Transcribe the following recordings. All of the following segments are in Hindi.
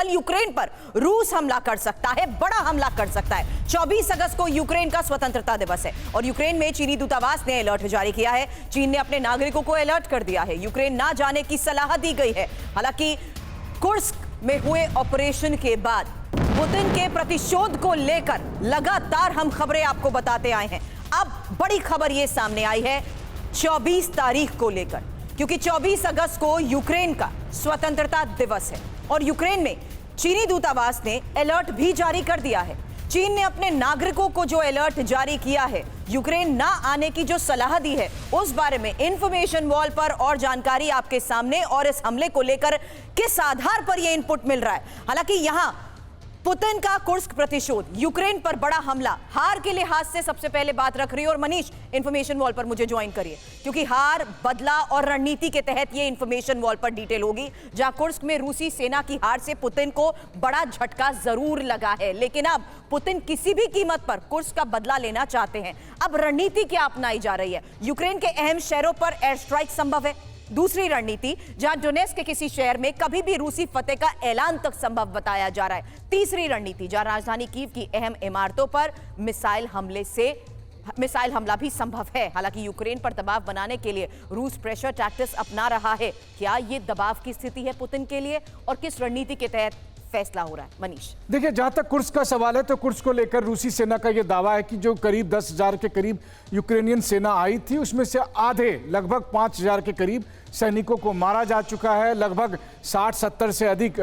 कल यूक्रेन पर रूस हमला कर सकता है, बड़ा हमला कर सकता है। 24 अगस्त को यूक्रेन का स्वतंत्रता दिवस है और यूक्रेन में चीनी दूतावास ने अलर्ट जारी किया है। चीन ने अपने नागरिकों को अलर्ट कर दिया है, यूक्रेन ना जाने की सलाह दी गई है। हालांकि कुर्स्क में हुए ऑपरेशन के बाद पुतिन के प्रतिशोध को लेकर लगातार हम खबरें आपको बताते आए हैं। अब बड़ी खबर यह सामने आई है 24 तारीख को लेकर, क्योंकि 24 अगस्त को यूक्रेन का स्वतंत्रता दिवस है और यूक्रेन में चीनी दूतावास ने अलर्ट भी जारी कर दिया है। चीन ने अपने नागरिकों को जो अलर्ट जारी किया है, यूक्रेन ना आने की जो सलाह दी है, उस बारे में इंफॉर्मेशन वॉल पर और जानकारी आपके सामने, और इस हमले को लेकर किस आधार पर यह इनपुट मिल रहा है। हालांकि यहां पुतिन का कुर्स्क प्रतिशोध, यूक्रेन पर बड़ा हमला, हार के लिहाज से सबसे पहले बात रख रही है। और मनीष, इंफॉर्मेशन वॉल पर मुझे ज्वाइन करिए, क्योंकि हार, बदला और रणनीति के तहत ये इंफॉर्मेशन वॉल पर डिटेल होगी। जहां कुर्स्क में रूसी सेना की हार से पुतिन को बड़ा झटका जरूर लगा है, लेकिन अब पुतिन किसी भी कीमत पर कुर्स्क का बदला लेना चाहते हैं। अब रणनीति क्या अपनाई जा रही है? यूक्रेन के अहम शहरों पर एयर स्ट्राइक संभव है। दूसरी रणनीति, जहां डोनेट्स्क के किसी शहर में कभी भी रूसी फतेह का ऐलान तक संभव बताया जा रहा है। तीसरी रणनीति, जहां राजधानी कीव की अहम इमारतों पर मिसाइल हमला भी संभव है। हालांकि यूक्रेन पर दबाव बनाने के लिए रूस प्रेशर टैक्टिक्स अपना रहा है। क्या यह दबाव की स्थिति है पुतिन के लिए, और किस रणनीति के तहत फैसला हो रहा है? मनीष, देखिए, जहां तक कुर्स्क का सवाल है तो कुर्स्क को लेकर रूसी सेना का यह दावा है कि जो करीब 10,000 के करीब यूक्रेनियन सेना आई थी, उसमें से आधे, लगभग 5,000 के करीब सैनिकों को मारा जा चुका है। लगभग 60-70 से अधिक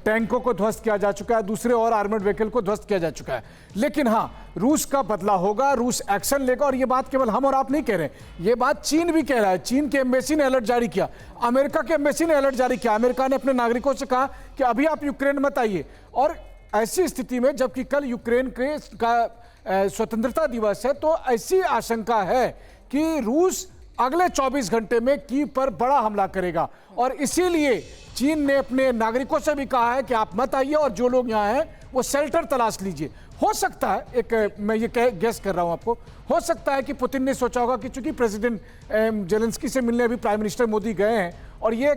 टैंकों को ध्वस्त किया जा चुका है, दूसरे और आर्मर्ड व्हीकल को ध्वस्त किया जा चुका है। लेकिन हाँ, रूस का बदला होगा, रूस एक्शन लेगा, और ये बात केवल हम और आप नहीं कह रहे, ये बात चीन भी कह रहा है। चीन के एम्बेसी ने अलर्ट जारी किया, अमेरिका के एम्बेसी ने अलर्ट जारी किया। अमेरिका ने अपने नागरिकों से कहा कि अभी आप यूक्रेन मत आइए। और ऐसी स्थिति में, जबकि कल यूक्रेन का स्वतंत्रता दिवस है, तो ऐसी आशंका है कि रूस अगले 24 घंटे में कीव पर बड़ा हमला करेगा। और इसीलिए चीन ने अपने नागरिकों से भी कहा है कि आप मत आइए, और जो लोग यहाँ हैं वो शेल्टर तलाश लीजिए। हो सकता है, मैं ये गेस कर रहा हूं आपको, हो सकता है कि पुतिन ने सोचा होगा कि चूंकि प्रेसिडेंट जेलेंस्की से मिलने अभी प्राइम मिनिस्टर मोदी गए हैं, और ये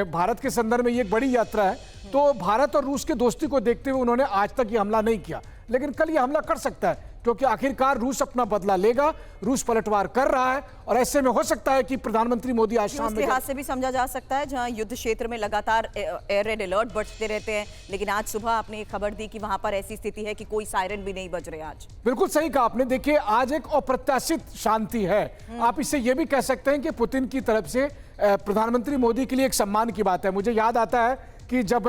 भारत के संदर्भ में ये एक बड़ी यात्रा है, तो भारत और रूस की दोस्ती को देखते हुए उन्होंने आज तक ये हमला नहीं किया। लेकिन कल ये हमला कर सकता है, क्योंकि आखिरकार रूस अपना बदला लेगा, रूस पलटवार कर रहा है। और ऐसे में हो सकता है कि प्रधानमंत्री मोदी आज शाम में, लिहाज से भी समझा जा सकता है, जहां युद्ध क्षेत्र में लगातार एयर रेड अलर्ट बजते रहते हैं, लेकिन आज सुबह आपने एक खबर दी कि वहां पर ऐसी स्थिति है कि कोई सायरन भी नहीं बज रहे आज। बिल्कुल सही कहा आपने। देखिए, आज एक अप्रत्याशित शांति है। आप इसे यह भी कह सकते हैं कि पुतिन की तरफ से प्रधानमंत्री मोदी के लिए एक सम्मान की बात है। मुझे याद आता है कि जब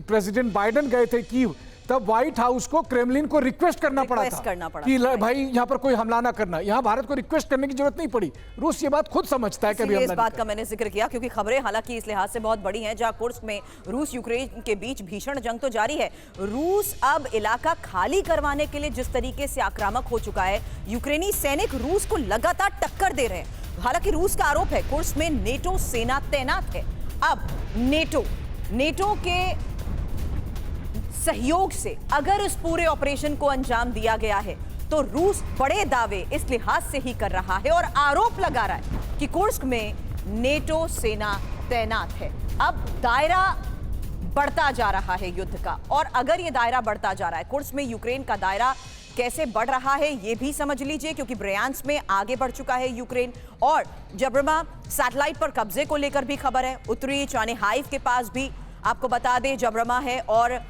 प्रेसिडेंट बाइडेन गए थे कीव, तब व्हाइट हाउस को, क्रेमलिन को रिक्वेस्ट करना पड़ा था कि भाई यहाँ पर कोई हमला ना करना। यहाँ भारत को रिक्वेस्ट करने की जरूरत नहीं पड़ी। रूस ये बात खुद समझता है कि इस बात का मैंने जिक्र किया, क्योंकि खबरें हालांकि इस लिहाज से बहुत बड़ी हैं, जहां कुर्स्क में रूस यूक्रेन के बीच भीषण जंग तो जारी है। रूस अब इलाका खाली करवाने के लिए जिस तरीके से आक्रामक हो चुका है, यूक्रेनी सैनिक रूस को लगातार टक्कर दे रहे हैं। हालांकि रूस का आरोप है कुर्स्क में नेटो सेना तैनात है। अब नेटो के सहयोग से अगर इस पूरे ऑपरेशन को अंजाम दिया गया है, तो रूस बड़े दावे इस लिहाज से ही कर रहा है और आरोप लगा रहा है कि कुर्स्क में नेटो सेना तैनात है। अब दायरा बढ़ता जा रहा है युद्ध का, और अगर यह दायरा बढ़ता जा रहा है, कुर्स्क में यूक्रेन का दायरा कैसे बढ़ रहा है यह भी समझ लीजिए, क्योंकि ब्रयांस्क में आगे बढ़ चुका है यूक्रेन, और जब्रमा सैटेलाइट पर कब्जे को लेकर भी खबर है। उत्तरी चानेहाइव के पास भी आपको बता दें जब्रमा है, और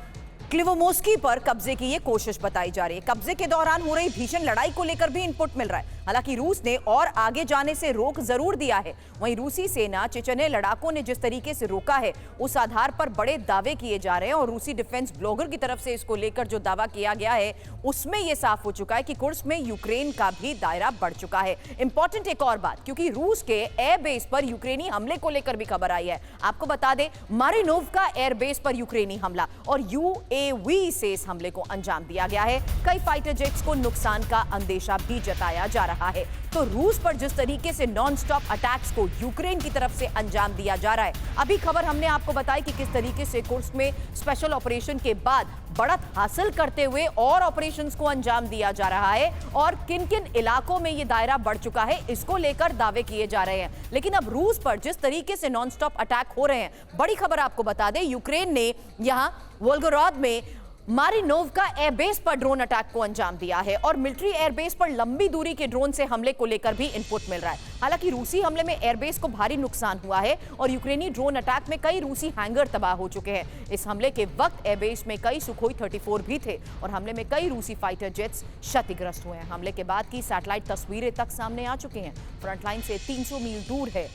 क्लिवोमोस्की पर कब्जे की ये कोशिश बताई जा रही है। कब्जे के दौरान हो रही भीषण लड़ाई को लेकर भी इनपुट मिल रहा है। हालांकि रूस ने और आगे जाने से रोक जरूर दिया है, वहीं रूसी सेना, चेचन्य लड़ाकों ने जिस तरीके से रोका है, उस आधार पर बड़े दावे किए जा रहे हैं। और रूसी डिफेंस ब्लॉगर की तरफ से इसको लेकर जो दावा किया गया है, उसमें यह साफ हो चुका है कि कुर्स्क में यूक्रेन का भी दायरा बढ़ चुका है। इंपॉर्टेंट एक और बात, क्योंकि रूस के एयरबेस पर यूक्रेनी हमले को लेकर भी खबर आई है। आपको बता दें, मारिनोव्का एयरबेस पर यूक्रेनी हमला, और यूएवी से इस हमले को अंजाम दिया गया है। कई फाइटर जेट्स को नुकसान का अंदेशा भी जताया जा रहा रहा है। तो रूस पर जिस तरीके से नॉन स्टॉप अटैक्स को यूक्रेन की तरफ से अंजाम दिया जा रहा है, अभी खबर हमने आपको बताई कि किस तरीके से कुर्स्क में स्पेशल ऑपरेशन के बाद बढ़त हासिल करते हुए और ऑपरेशंस को अंजाम दिया जा रहा है और किन किन इलाकों में ये दायरा बढ़ चुका है, इसको लेकर दावे किए जा रहे हैं। लेकिन अब रूस पर जिस तरीके से नॉन स्टॉप अटैक हो रहे हैं, बड़ी खबर आपको बता दें, यूक्रेन ने यहां वोल्गोराद में मारिनोव्का एयरबेस पर ड्रोन अटैक को अंजाम दिया है और मिलिट्री एयरबेस पर लंबी दूरी के ड्रोन से हमले को लेकर भी इनपुट मिल रहा है। हालांकि रूसी हमले में एयरबेस को भारी नुकसान हुआ है और यूक्रेनी ड्रोन अटैक में कई रूसी हैंगर तबाह हो चुके हैं। इस हमले के वक्त एयरबेस में कई सुखोई 34 भी थे और हमले में कई रूसी फाइटर जेट्स क्षतिग्रस्त हुए हैं। हमले के बाद की सैटेलाइट तस्वीरें तक सामने आ चुकी हैं। फ्रंटलाइन से 300 मील दूर है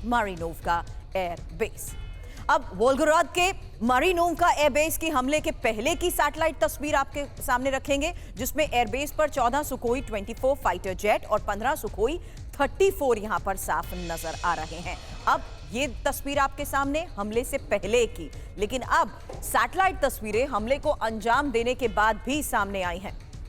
मारिनोव्का एयरबेस। अब वोल्गोराद के मारिनोव्का एयरबेस की हमले के पहले की सैटेलाइट तस्वीर आपके सामने रखेंगे, जिसमें एयरबेस पर 14 सुखोई 24 फाइटर जेट और 15 सुखोई 34 यहां पर साफ नजर आ रहे हैं। अब ये तस्वीर आपके सामने हमले से पहले की, लेकिन अब सैटेलाइट तस्वीरें हमले को अंजाम देने के बाद भी सामने आई हैं।